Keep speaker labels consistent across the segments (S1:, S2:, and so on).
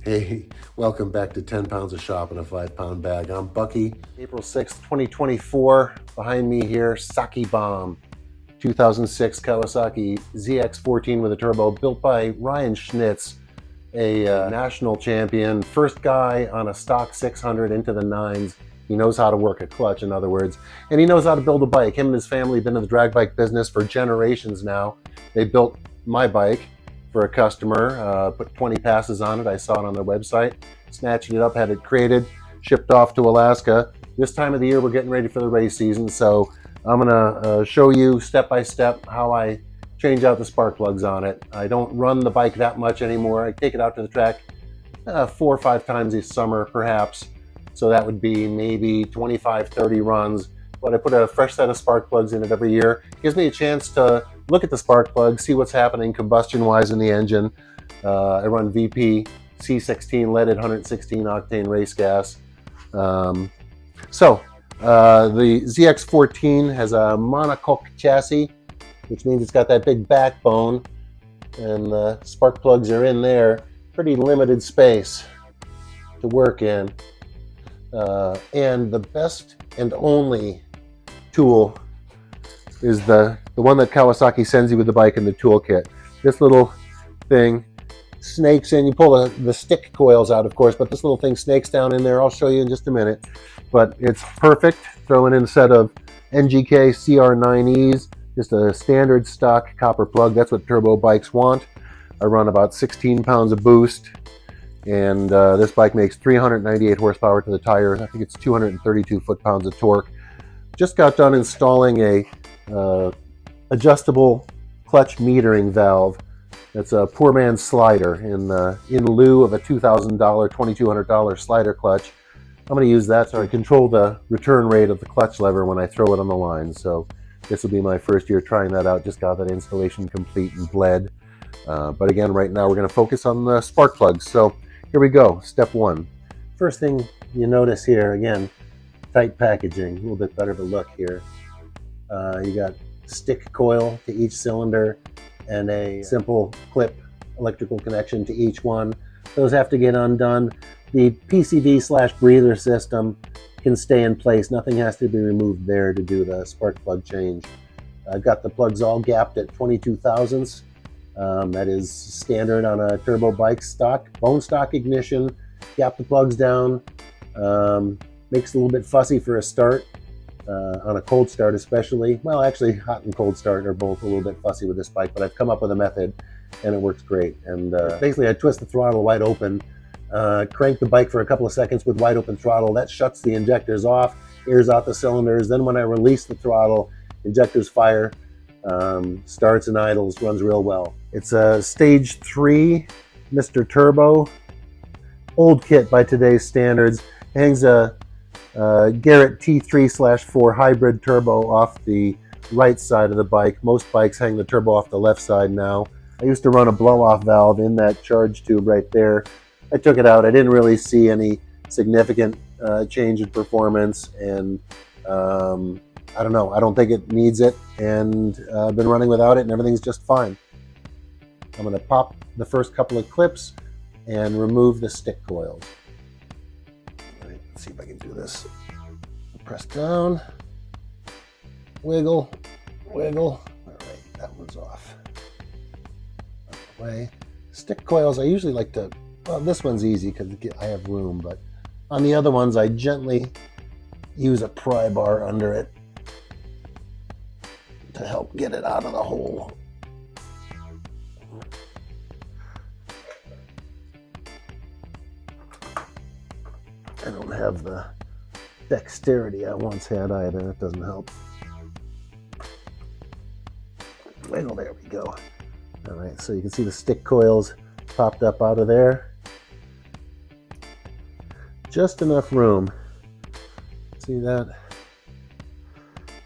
S1: Hey, welcome back to 10 Pounds of Shop in a 5-pound bag. I'm Bucky. April 6th, 2024. Behind me here, Saki Bomb. 2006 Kawasaki ZX14 with a turbo, built by Ryan Schnitz, a national champion. First guy on a stock 600 into the nines. He knows how to work a clutch, in other words, and he knows how to build a bike. Him and his family have been in the drag bike business for generations now. They built my bike for a customer, put 20 passes on it. I saw it on their website, snatched it up, had it created, shipped off to Alaska. This time of the year, we're getting ready for the race season, so I'm gonna show you step by step how I change out the spark plugs on it. I don't run the bike that much anymore. I take it out to the track 4 or 5 times this summer, perhaps. So that would be maybe 25, 30 runs. But I put a fresh set of spark plugs in it every year. Gives me a chance to look at the spark plugs, see what's happening combustion-wise in the engine. I run VP C16 leaded 116 octane race gas. The ZX14 has a monocoque chassis, which means it's got that big backbone, and the spark plugs are in there. Pretty limited space to work in. And the best and only tool is the one that Kawasaki sends you with the bike in the toolkit. This little thing snakes in. You pull the stick coils out, of course, but this little thing snakes down in there. I'll show you in just a minute. But it's perfect. Throwing in a set of NGK CR9Es, just a standard stock copper plug. That's what turbo bikes want. I run about 16 pounds of boost, and this bike makes 398 horsepower to the tires. I think it's 232 foot-pounds of torque. Just got done installing a adjustable clutch metering valve. That's a poor man's slider in lieu of a $2,000, $2,200 slider clutch. I'm going to use that so I control the return rate of the clutch lever when I throw it on the line. So this will be my first year trying that out. Just got that installation complete and bled. But again, right now we're going to focus on the spark plugs. So here we go. Step 1. First thing you notice here, again, tight packaging. A little bit better of a look here. You got stick coil to each cylinder and a simple clip electrical connection to each one. Those have to get undone. The PCV/breather system can stay in place. Nothing has to be removed there to do the spark plug change. I've got the plugs all gapped at 22 thousandths. That is standard on a turbo bike stock, bone stock ignition. Gap the plugs down. Makes it a little bit fussy for a start, on a cold start especially. Well, actually, hot and cold start are both a little bit fussy with this bike, but I've come up with a method and it works great. And basically, I twist the throttle wide open, crank the bike for a couple of seconds with wide open throttle. That shuts the injectors off, airs out the cylinders. Then when I release the throttle, injectors fire, starts and idles, runs real well. It's a stage 3 Mr. Turbo, old kit by today's standards. Hangs a Garrett T3/4 hybrid turbo off the right side of the bike. Most bikes hang the turbo off the left side now. I used to run a blow-off valve in that charge tube right there. I took it out. I didn't really see any significant change in performance, and I don't know. I don't think it needs it, and I've been running without it, and everything's just fine. I'm going to pop the first couple of clips and remove the stick coils. All right, let's see if I can do this. Press down, wiggle, wiggle. All right, that one's off. Out of the way. Stick coils, I usually like to, well, this one's easy because I have room, but on the other ones, I gently use a pry bar under it to help get it out of the hole. I don't have the dexterity I once had either. It doesn't help. Wiggle, there we go. All right, so you can see the stick coils popped up out of there. Just enough room. See that?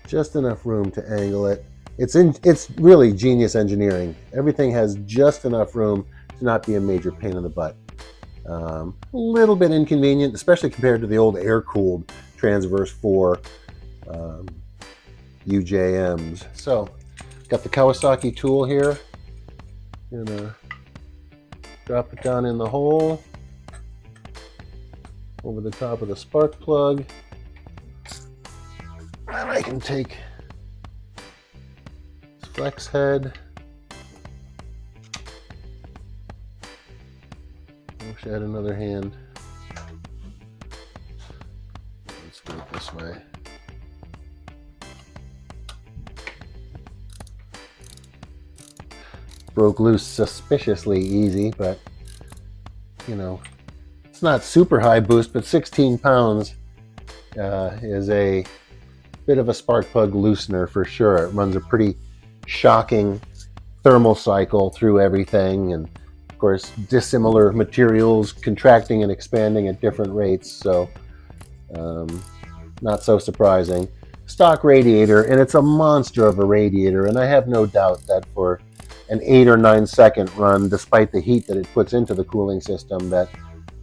S1: Just enough room to angle it. It's really genius engineering. Everything has just enough room to not be a major pain in the butt. A little bit inconvenient, especially compared to the old air-cooled Transverse 4 UJMs. So, got the Kawasaki tool here. Gonna drop it down in the hole. over the top of the spark plug. And I can take this flex head. I wish I had another hand. Let's do it this way. Broke loose suspiciously easy, but you know, it's not super high boost, but 16 pounds is a bit of a spark plug loosener for sure. It runs a pretty shocking thermal cycle through everything, and of course dissimilar materials contracting and expanding at different rates, so not so surprising. Stock radiator, and it's a monster of a radiator, and I have no doubt that for an 8 or 9 second run, despite the heat that it puts into the cooling system, that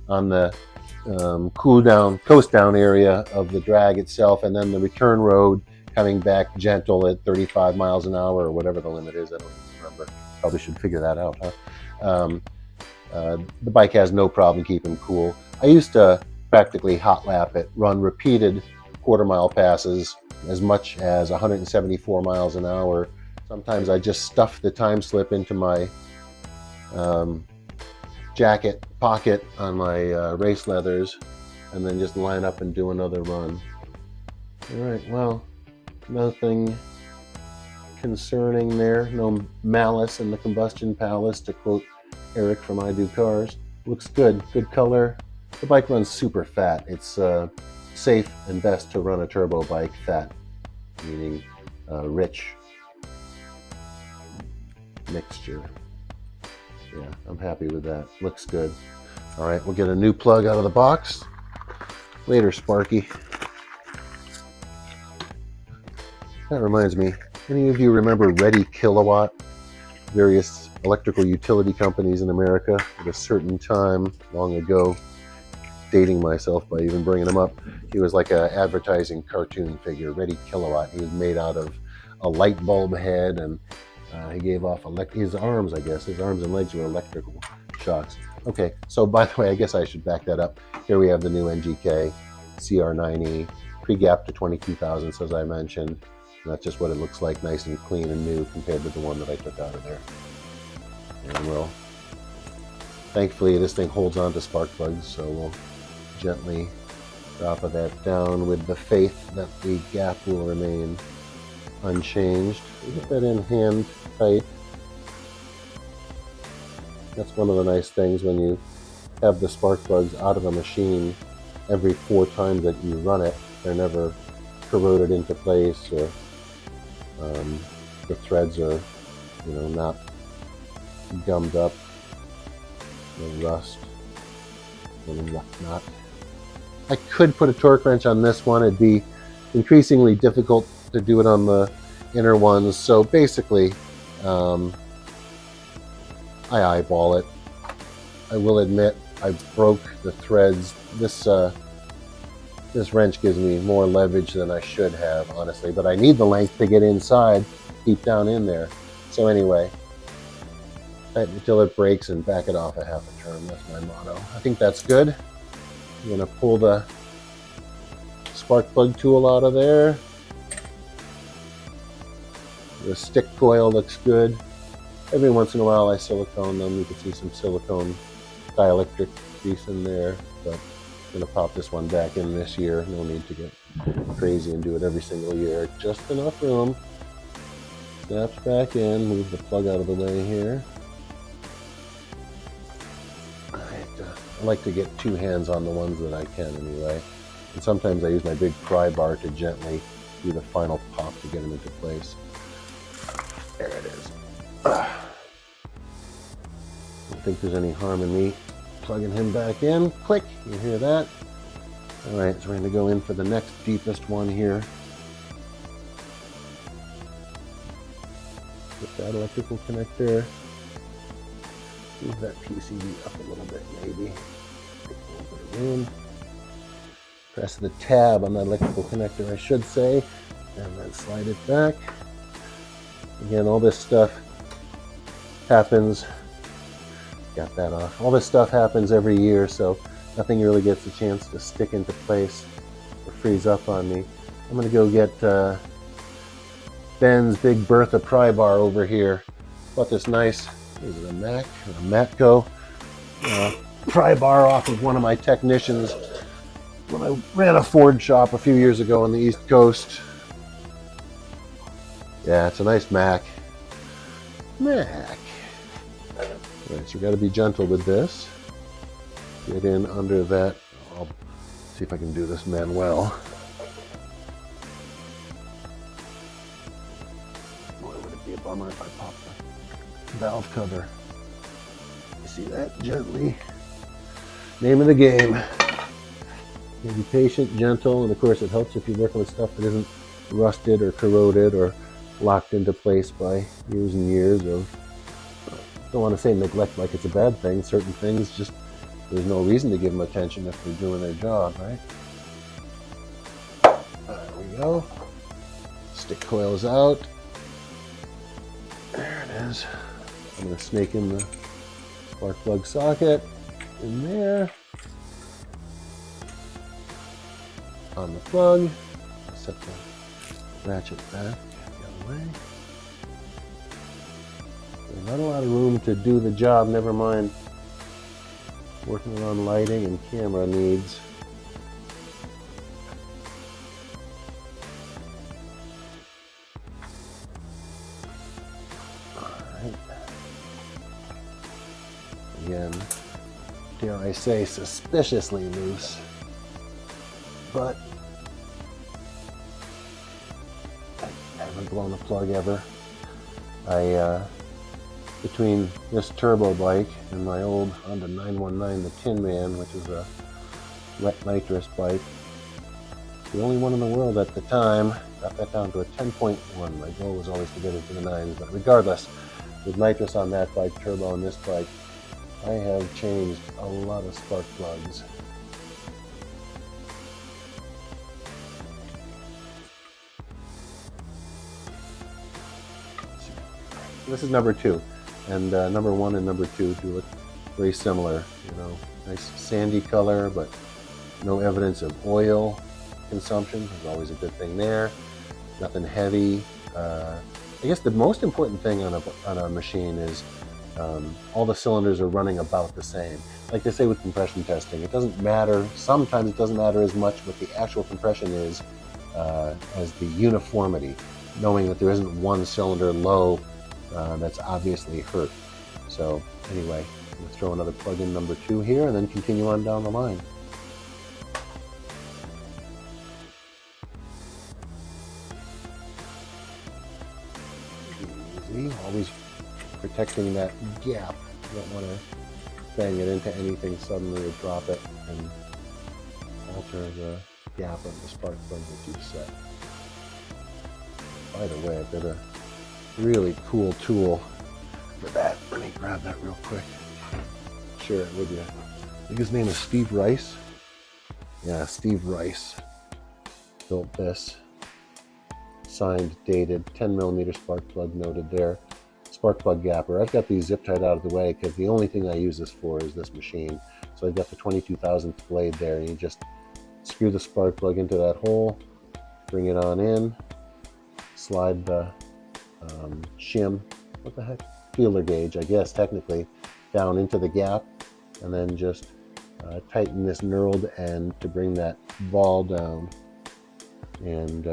S1: on the coast down area of the drag itself, and then the return road coming back gentle at 35 miles an hour or whatever the limit is. I don't remember. Probably should figure that out, huh? The bike has no problem keeping cool. I used to practically hot lap it, run repeated quarter-mile passes as much as 174 miles an hour. Sometimes I just stuff the time slip into my jacket pocket on my race leathers, and then just line up and do another run. All right, well, nothing concerning there. No malice in the combustion palace, to quote Eric from I Do Cars. Looks good, good color. The bike runs super fat. It's safe and best to run a turbo bike fat, meaning rich mixture. Yeah, I'm happy with that. Looks good. All right, we'll get a new plug out of the box. Later, Sparky. That reminds me, any of you remember Ready Kilowatt? Various electrical utility companies in America at a certain time long ago, dating myself by even bringing him up. He was like an advertising cartoon figure, Ready Kilowatt. He was made out of a light bulb head, and he gave off his arms, I guess. His arms and legs were electrical shocks. Okay, so by the way, I guess I should back that up. Here we have the new NGK CR9E, pre-gap to 22 thousandths, as I mentioned. And that's just what it looks like, nice and clean and new compared to the one that I took out of there. And well, thankfully this thing holds on to spark plugs, so we'll gently drop that down with the faith that the gap will remain unchanged. We get that in hand tight. That's one of the nice things when you have the spark plugs out of a machine. Every 4 times that you run it, they're never corroded into place, or the threads are, not gummed up and rust and whatnot. I could put a torque wrench on this one. It'd be increasingly difficult to do it on the inner ones. So basically, I eyeball it. I will admit I broke the threads. This wrench gives me more leverage than I should have, honestly, but I need the length to get inside, deep down in there. So anyway, tighten until it breaks and back it off a half a turn. That's my motto. I think that's good. I'm going to pull the spark plug tool out of there. The stick coil looks good. Every once in a while I silicone them. You can see some silicone dielectric piece in there, but I'm going to pop this one back in this year. No need to get crazy and do it every single year. Just enough room. Snaps back in. Move the plug out of the way here. I like to get 2 hands on the ones that I can anyway. And sometimes I use my big pry bar to gently do the final pop to get them into place. There it is. I don't think there's any harm in me plugging him back in. Click, you hear that? All right, so we're going to go in for the next deepest one here. Get that electrical connector. Move that PCB up a little bit, maybe. Take a little bit of room. Press the tab on that electrical connector, I should say, and then slide it back. Again, all this stuff happens. Got that off. All this stuff happens every year, so nothing really gets a chance to stick into place or freeze up on me. I'm going to go get Ben's Big Bertha pry bar over here. Bought this nice, is it a Mac or a Matco pry bar off of one of my technicians when I ran a Ford shop a few years ago on the East Coast. Yeah, it's a nice Mac. Alright, so we got to be gentle with this. Get in under that. I'll see if I can do this manual. Boy, would it be a bummer if I pop the valve cover. You see that? Gently. Name of the game. You be patient, gentle, and of course it helps if you're working with stuff that isn't rusted or corroded or locked into place by years and years of, don't want to say neglect like it's a bad thing. Certain things just, there's no reason to give them attention if they're doing their job, right? There we go. Stick coils out. There it is. I'm going to snake in the spark plug socket in there. On the plug. Set the ratchet back the other way. There's not a lot of room to do the job, never mind working on lighting and camera needs. Alright. Again, dare I say, suspiciously loose. But I haven't blown a plug ever. Between this turbo bike and my old Honda 919, the Tin Man, which is a wet nitrous bike, the only one in the world at the time, got that down to a 10.1. My goal was always to get it to the 9s, but regardless, with nitrous on that bike, turbo on this bike, I have changed a lot of spark plugs. This is number 2, and number 1 and number 2 do look very similar. You know, nice sandy color, but no evidence of oil consumption. There's always a good thing there. Nothing heavy. I guess the most important thing on a machine is all the cylinders are running about the same. Like they say with compression testing, it doesn't matter. Sometimes it doesn't matter as much what the actual compression is as the uniformity. Knowing that there isn't one cylinder low that's obviously hurt. So anyway, I'm going to throw another plug in number 2 here and then continue on down the line. Easy, always protecting that gap. You don't want to bang it into anything suddenly or drop it and alter the gap of the spark plug that you've set. By the way, I've got a really cool tool for that. Let me grab that real quick. Share it with you. I think his name is Steve Rice. Yeah, Steve Rice built this. Signed, dated, 10mm spark plug noted there. Spark plug gapper. I've got these zip tied out of the way because the only thing I use this for is this machine. So I've got the 22,000th blade there, and you just screw the spark plug into that hole, bring it on in, slide the shim, what the heck, feeler gauge, I guess technically, down into the gap, and then just tighten this knurled end to bring that ball down, and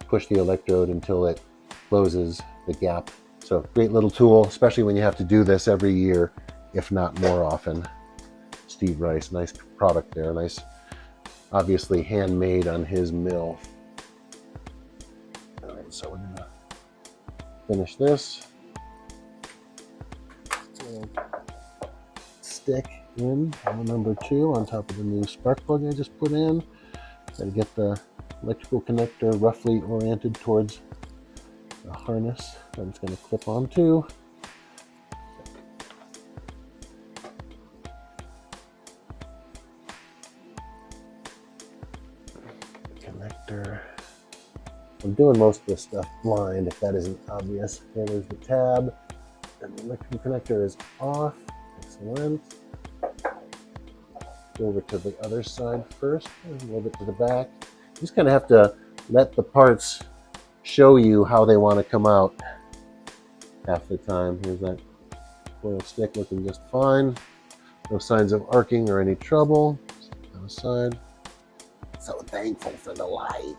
S1: push the electrode until it closes the gap. So great little tool, especially when you have to do this every year, if not more often. Steve Rice, nice product there, nice, obviously handmade on his mill. All right, so we're gonna finish this. Stick in on number 2 on top of the new spark plug I just put in. Gotta get the electrical connector roughly oriented towards the harness that it's going to clip onto. Connector. I'm doing most of this stuff blind if that isn't obvious. Here, there's the tab, and the electrical connector is off. Excellent. go over to the other side first, a little bit to the back. You just kind of have to let the parts show you how they want to come out half the time. Here's that coil stick looking just fine. No signs of arcing or any trouble. On the side. So thankful for the light.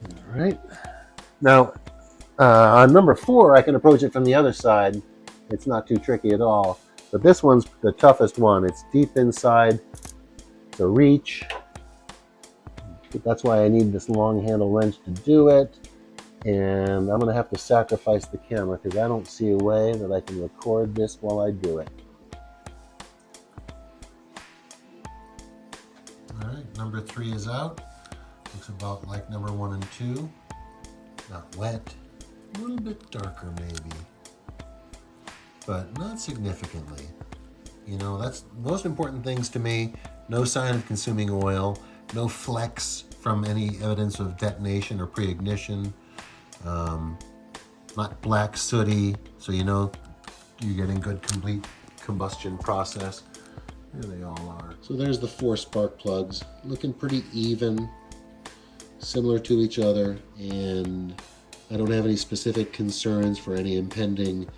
S1: All right. Now, on number 4, I can approach it from the other side. It's not too tricky at all. But this one's the toughest one. It's deep inside the reach. That's why I need this long handle wrench to do it. And I'm going to have to sacrifice the camera because I don't see a way that I can record this while I do it. All right, number 3 is out. Looks about like number 1 and 2. Not wet. A little bit darker maybe. But not significantly. You know, that's the most important things to me. No sign of consuming oil. No flecks from any evidence of detonation or pre-ignition. Not black sooty, so you know you're getting good complete combustion process. There they all are. So there's the 4 spark plugs, looking pretty even, similar to each other, and I don't have any specific concerns for any impending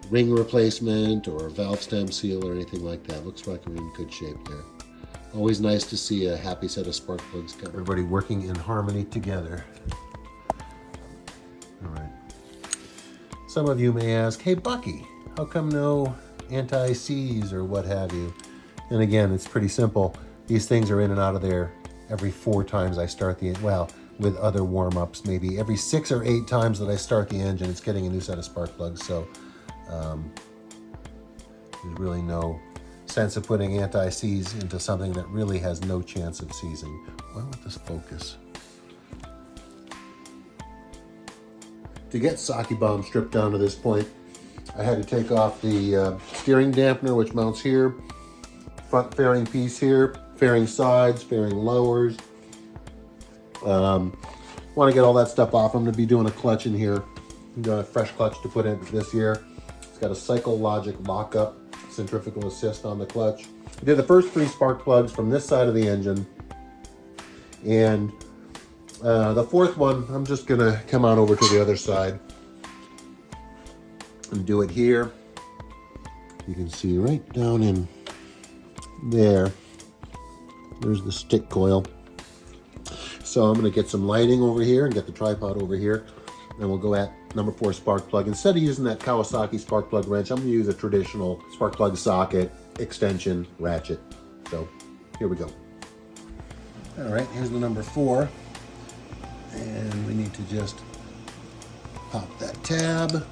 S1: ring replacement or valve stem seal or anything like that. Looks like we're in good shape there. Always nice to see a happy set of spark plugs come. Everybody working in harmony together. All right. Some of you may ask, hey Bucky, how come no anti-seize or what have you? And again, it's pretty simple. These things are in and out of there every 4 times I start the, well, with other warm-ups, maybe every 6 or 8 times that I start the engine, it's getting a new set of spark plugs. So there's really no sense of putting anti-seize into something that really has no chance of seizing. Why won't this focus? To get socket bomb stripped down to this point, I had to take off the steering dampener, which mounts here, front fairing piece here, fairing sides, fairing lowers. Want to get all that stuff off. I'm going to be doing a clutch in here. I'm doing a fresh clutch to put in this year. It's got a Cyclogic lockup centrifugal assist on the clutch. I did the first 3 spark plugs from this side of the engine, and the 4th one, I'm just going to come on over to the other side and do it here. You can see right down in there, there's the stick coil. So I'm going to get some lighting over here and get the tripod over here, and we'll go at number 4 spark plug. Instead of using that Kawasaki spark plug wrench, I'm going to use a traditional spark plug socket extension ratchet. So here we go. All right, here's the number 4. And we need to just pop that tab.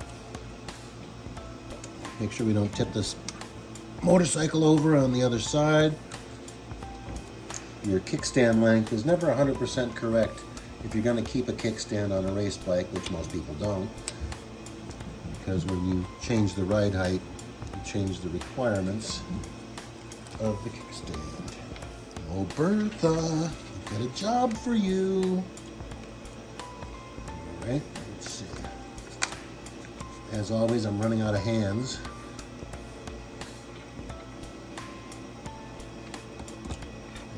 S1: Make sure we don't tip this motorcycle over on the other side. Your kickstand length is never 100% correct if you're going to keep a kickstand on a race bike, which most people don't. Because when you change the ride height, you change the requirements of the kickstand. Oh, Bertha, I've got a job for you. Right, let's see. As always, I'm running out of hands.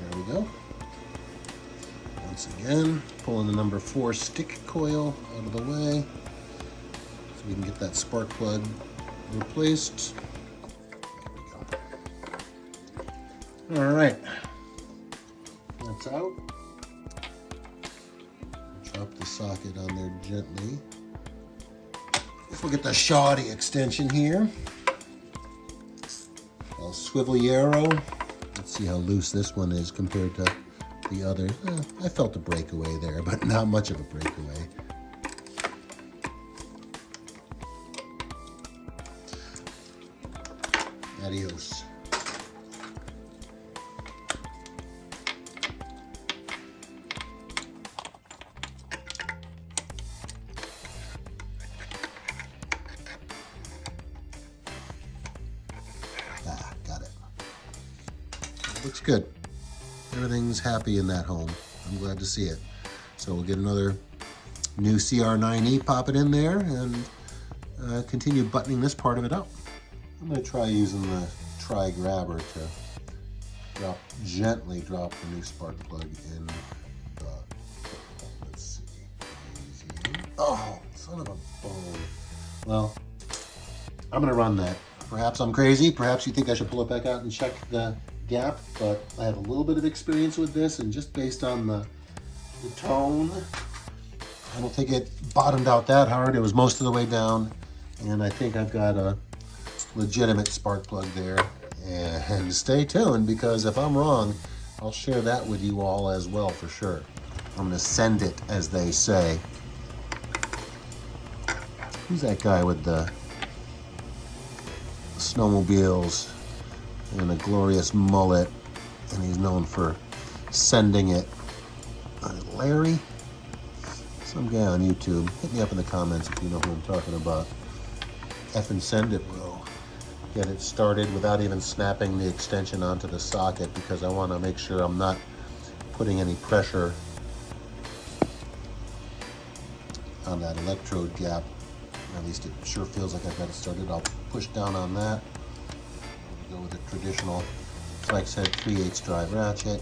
S1: There we go. Once again, pulling the number 4 stick coil out of the way so we can get that spark plug replaced. There we go. All right, that's out. Drop the socket on there gently. If we get the shoddy extension here, I'll swivel the arrow. Let's see how loose this one is compared to the other. I felt a breakaway there, but not much of a breakaway. Adios. Got it. Looks good. Everything's happy in that home. I'm glad to see it. So we'll get another New CR9E, pop it in there, and continue buttoning this part of it up. I'm going to try using the tri-grabber to gently drop the new spark plug in the, let's see, easy. Oh, son of a bone. Well, I'm going to run that. Perhaps I'm crazy. Perhaps you think I should pull it back out and check the gap, but I have a little bit of experience with this, and just based on the tone, I don't think it bottomed out that hard. It was most of the way down, and I think I've got a legitimate spark plug there. And stay tuned, because if I'm wrong, I'll share that with you all as well for sure. I'm gonna send it, as they say. Who's that guy with the snowmobiles and a glorious mullet, and he's known for sending it? Larry? Some guy on YouTube. Hit me up in the comments if you know who I'm talking about. Effing send it, bro. Get it started without even snapping the extension onto the socket, because I want to make sure I'm not putting any pressure on that electrode gap. At least it sure feels like I've got it started. I'll push down on that. Go with a traditional, like I said, 3/8 drive ratchet.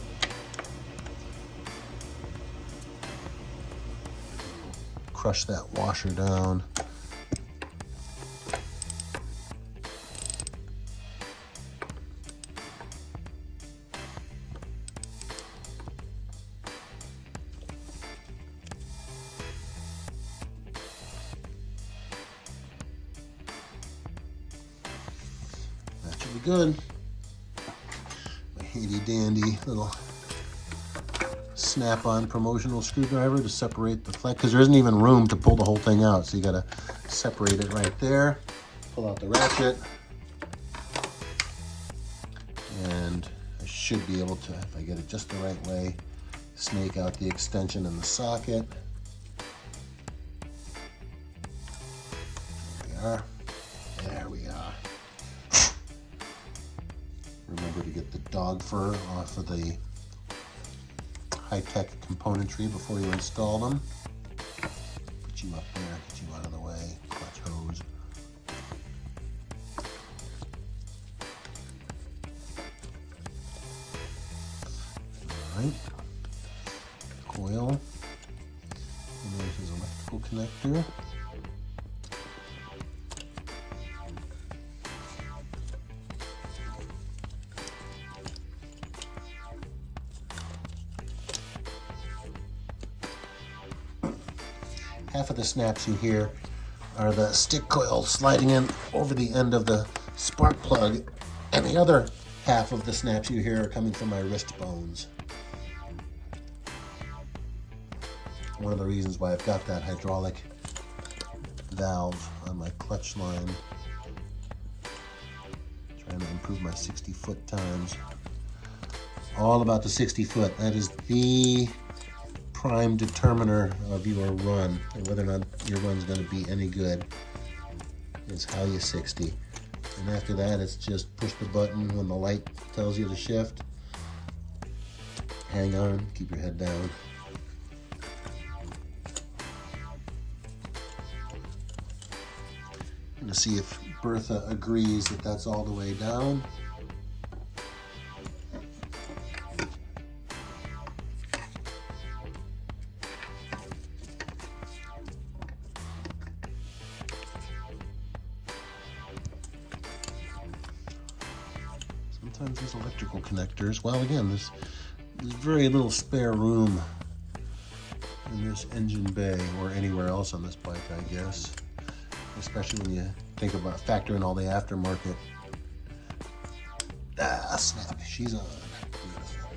S1: Crush that washer down. That should be good. My handy dandy little snap-on promotional screwdriver to separate the flex, because there isn't even room to pull the whole thing out, so you got to separate it right there. Pull out the ratchet, and I should be able to, if I get it just the right way, snake out the extension in the socket. There we are. There we are. Remember to get the dog fur off of the high-tech componentry before you install them. Get you up there, get you out of the way. Clutch hose. Alright. Coil. And there's his electrical connector. Half of the snaps you hear are the stick coil sliding in over the end of the spark plug, and the other half of the snaps you hear are coming from my wrist bones. One of the reasons why I've got that hydraulic valve on my clutch line. Trying to improve my 60-foot times. All about the 60-foot. That is the prime determiner of your run, and whether or not your run's going to be any good is how you 60. And after that, it's just push the button when the light tells you to shift. Hang on, keep your head down. I'm going to see if Bertha agrees that that's all the way down. Sometimes these electrical connectors, well, again, there's very little spare room in this engine bay or anywhere else on this bike, I guess. Especially when you think about factoring all the aftermarket. Ah, snap, she's on. Beautiful.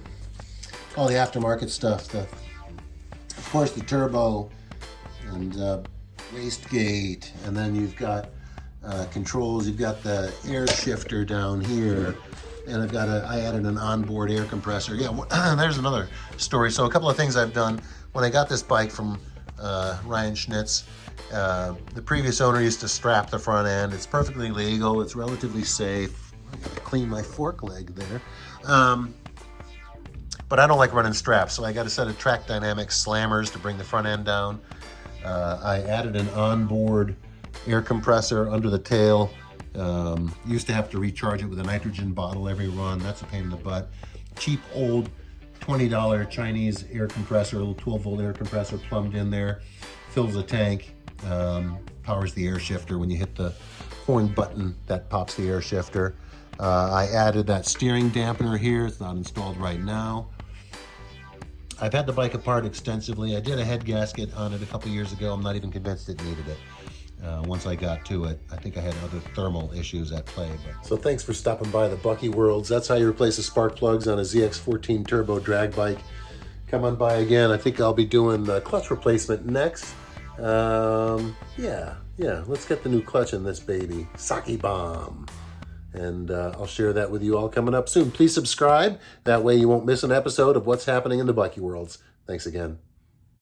S1: All the aftermarket stuff, of course, the turbo and wastegate, and then you've got controls. You've got the air shifter down here, and I added an onboard air compressor. Yeah, there's another story. So a couple of things I've done. When I got this bike from Ryan Schnitz, the previous owner used to strap the front end. It's perfectly legal. It's relatively safe. I gotta clean my fork leg there. But I don't like running straps, so I got a set of Track Dynamics slammers to bring the front end down. I added an onboard air compressor under the tail. Used to have to recharge it with a nitrogen bottle every run. That's a pain in the butt. Cheap old $20 Chinese air compressor, a little 12-volt air compressor plumbed in there, fills the tank, powers the air shifter. When you hit the horn button, that pops the air shifter. I added that steering dampener here. It's not installed right now. I've had the bike apart extensively. I did a head gasket on it a couple years ago. I'm not even convinced it needed it. Once I got to it, I think I had other thermal issues at play. So thanks for stopping by the Bucky Worlds. That's how you replace the spark plugs on a ZX14 turbo drag bike. Come on by again. I think I'll be doing the clutch replacement next. Yeah, let's get the new clutch in this baby. Sake Bomb. And I'll share that with you all coming up soon. Please subscribe. That way you won't miss an episode of what's happening in the Bucky Worlds. Thanks again.